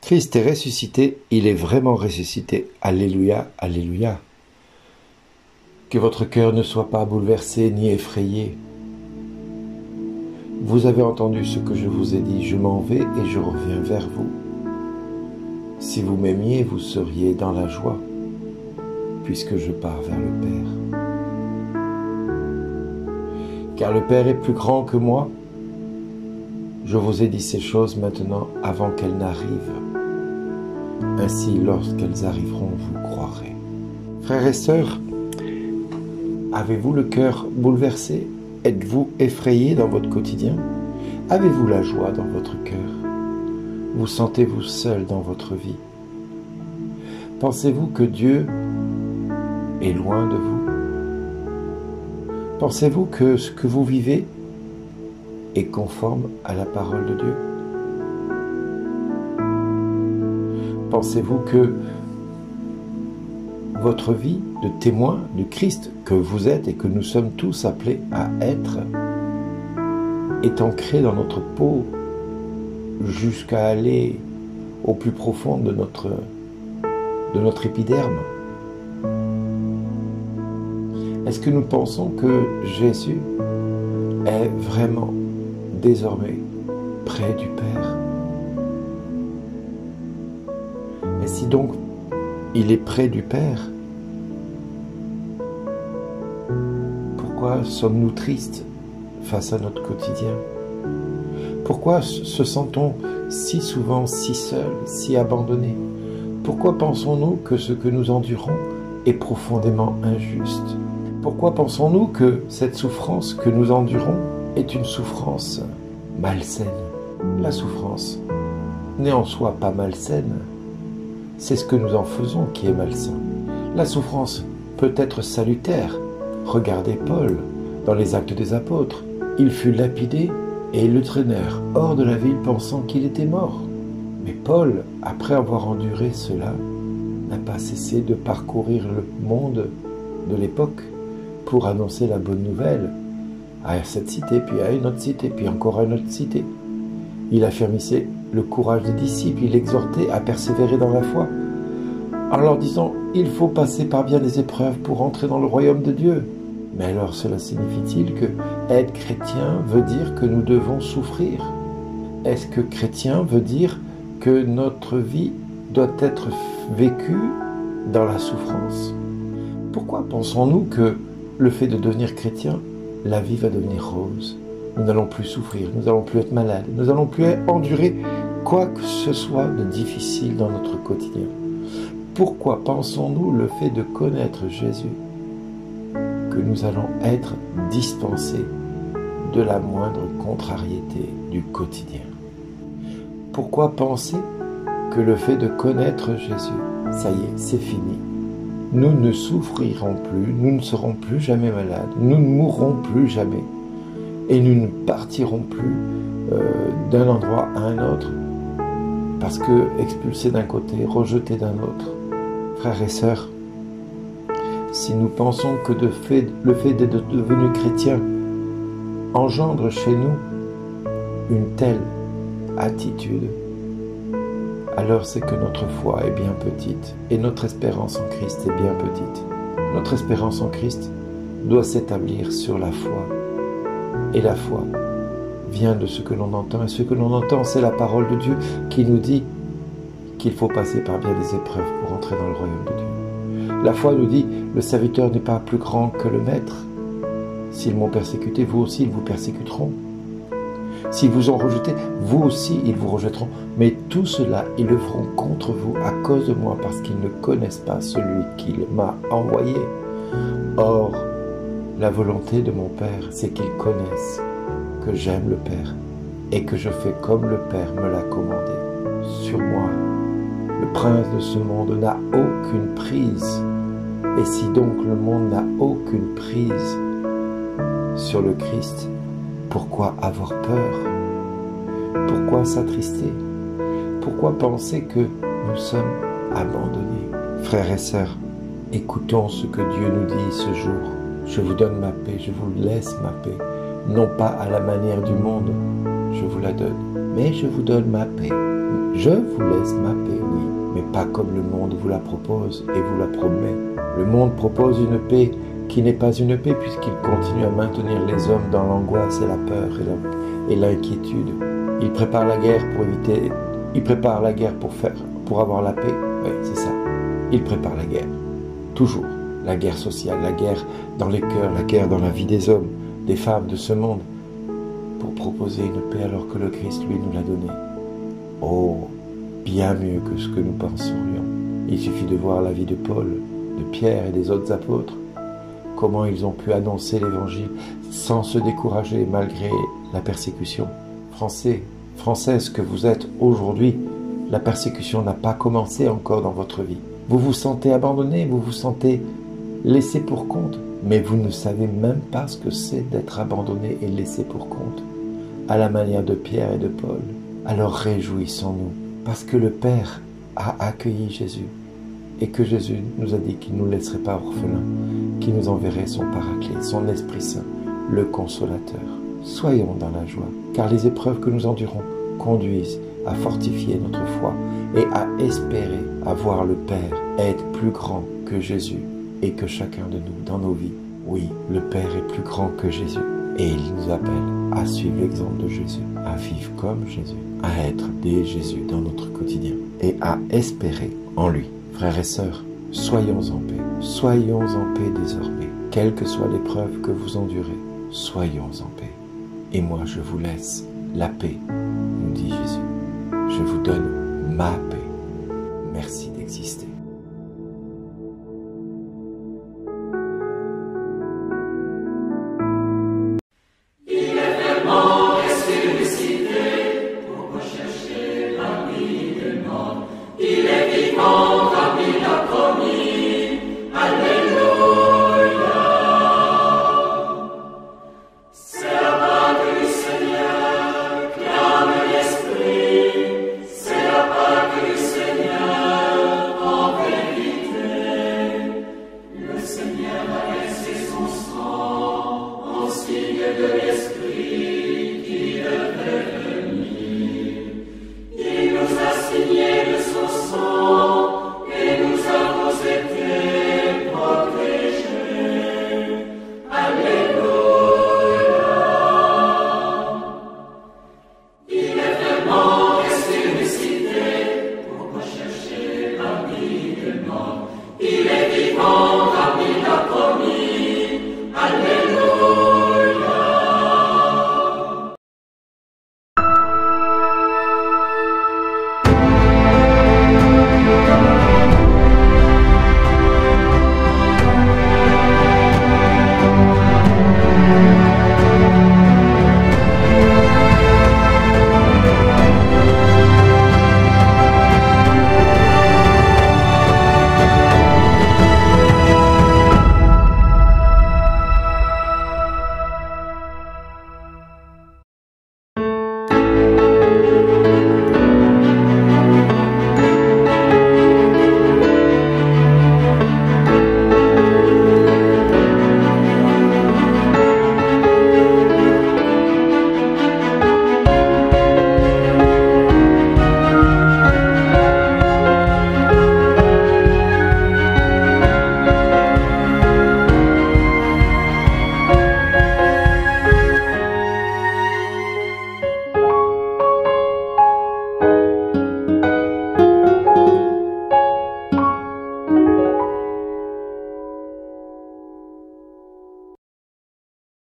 Christ est ressuscité, il est vraiment ressuscité. Alléluia, alléluia. Que votre cœur ne soit pas bouleversé ni effrayé. Vous avez entendu ce que je vous ai dit, je m'en vais et je reviens vers vous. Si vous m'aimiez, vous seriez dans la joie, puisque je pars vers le Père. Car le Père est plus grand que moi. Je vous ai dit ces choses maintenant avant qu'elles n'arrivent. Ainsi, lorsqu'elles arriveront, vous croirez. Frères et sœurs, avez-vous le cœur bouleversé? Êtes-vous effrayé dans votre quotidien? Avez-vous la joie dans votre cœur? Vous sentez-vous seul dans votre vie? Pensez-vous que Dieu est loin de vous? Pensez-vous que ce que vous vivez est conforme à la parole de Dieu? Pensez-vous que votre vie de témoin du Christ que vous êtes et que nous sommes tous appelés à être est ancrée dans notre peau jusqu'à aller au plus profond de notre épiderme? Est-ce que nous pensons que Jésus est vraiment désormais près du Père? Et si donc il est près du Père, pourquoi sommes-nous tristes face à notre quotidien? Pourquoi se sent-on si souvent si seuls, si abandonnés? Pourquoi pensons-nous que ce que nous endurons est profondément injuste? Pourquoi pensons-nous que cette souffrance que nous endurons est une souffrance malsaine? La souffrance n'est en soi pas malsaine. C'est ce que nous en faisons qui est malsain. La souffrance peut être salutaire. Regardez Paul dans les Actes des Apôtres. Il fut lapidé et le traînèrent hors de la ville pensant qu'il était mort. Mais Paul, après avoir enduré cela, n'a pas cessé de parcourir le monde de l'époque pour annoncer la bonne nouvelle à cette cité, puis à une autre cité, puis encore à une autre cité. Il affermissait le courage des disciples, il exhortait à persévérer dans la foi, en leur disant « Il faut passer par bien des épreuves pour entrer dans le royaume de Dieu ». Mais alors cela signifie-t-il que être chrétien veut dire que nous devons souffrir? Est-ce que chrétien veut dire que notre vie doit être vécue dans la souffrance? Pourquoi pensons-nous que le fait de devenir chrétien, la vie va devenir rose? Nous n'allons plus souffrir, nous n'allons plus être malades, nous n'allons plus endurer quoi que ce soit de difficile dans notre quotidien. Pourquoi pensons-nous le fait de connaître Jésus que nous allons être dispensés de la moindre contrariété du quotidien? Pourquoi penser que le fait de connaître Jésus, ça y est, c'est fini? Nous ne souffrirons plus, nous ne serons plus jamais malades, nous ne mourrons plus jamais. Et nous ne partirons plus d'un endroit à un autre parce que expulsés d'un côté, rejetés d'un autre. Frères et sœurs, si nous pensons que le fait d'être devenu chrétien engendre chez nous une telle attitude, alors c'est que notre foi est bien petite et notre espérance en Christ est bien petite. Notre espérance en Christ doit s'établir sur la foi. Et la foi vient de ce que l'on entend. Et ce que l'on entend, c'est la parole de Dieu qui nous dit qu'il faut passer par bien des épreuves pour entrer dans le royaume de Dieu. La foi nous dit, le serviteur n'est pas plus grand que le maître. S'ils m'ont persécuté, vous aussi, ils vous persécuteront. S'ils vous ont rejeté, vous aussi, ils vous rejetteront. Mais tout cela, ils le feront contre vous à cause de moi, parce qu'ils ne connaissent pas celui qui m'a envoyé. Or, la volonté de mon Père, c'est qu'ils connaissent que j'aime le Père et que je fais comme le Père me l'a commandé sur moi. Le prince de ce monde n'a aucune prise. Et si donc le monde n'a aucune prise sur le Christ, pourquoi avoir peur? Pourquoi s'attrister? Pourquoi penser que nous sommes abandonnés? Frères et sœurs, écoutons ce que Dieu nous dit ce jour. Je vous donne ma paix, je vous laisse ma paix. Non pas à la manière du monde, je vous la donne, mais je vous donne ma paix. Je vous laisse ma paix, oui, mais pas comme le monde vous la propose et vous la promet. Le monde propose une paix qui n'est pas une paix puisqu'il continue à maintenir les hommes dans l'angoisse et la peur et l'inquiétude. Il prépare la guerre pour avoir la paix. Oui, c'est ça. Il prépare la guerre. Toujours. La guerre sociale, la guerre dans les cœurs, la guerre dans la vie des hommes, des femmes de ce monde, pour proposer une paix alors que le Christ, lui, nous l'a donnée. Oh, bien mieux que ce que nous penserions. Il suffit de voir la vie de Paul, de Pierre et des autres apôtres, comment ils ont pu annoncer l'Évangile sans se décourager malgré la persécution. Français, Françaises que vous êtes aujourd'hui, la persécution n'a pas commencé encore dans votre vie. Vous vous sentez abandonné, vous vous sentez laissé pour compte, mais vous ne savez même pas ce que c'est d'être abandonné et laissé pour compte, à la manière de Pierre et de Paul. Alors réjouissons-nous, parce que le Père a accueilli Jésus, et que Jésus nous a dit qu'il ne nous laisserait pas orphelins, qu'il nous enverrait son Paraclet, son Esprit Saint, le Consolateur. Soyons dans la joie, car les épreuves que nous endurons conduisent à fortifier notre foi et à espérer à voir le Père être plus grand que Jésus et que chacun de nous dans nos vies. Oui, le Père est plus grand que Jésus et il nous appelle à suivre l'exemple de Jésus, à vivre comme Jésus, à être des Jésus dans notre quotidien et à espérer en lui. Frères et sœurs, soyons en paix. Soyons en paix désormais. Quelle que soit l'épreuve que vous endurez, soyons en paix. Et moi, je vous laisse la paix, nous dit Jésus. Je vous donne ma paix. Merci d'exister.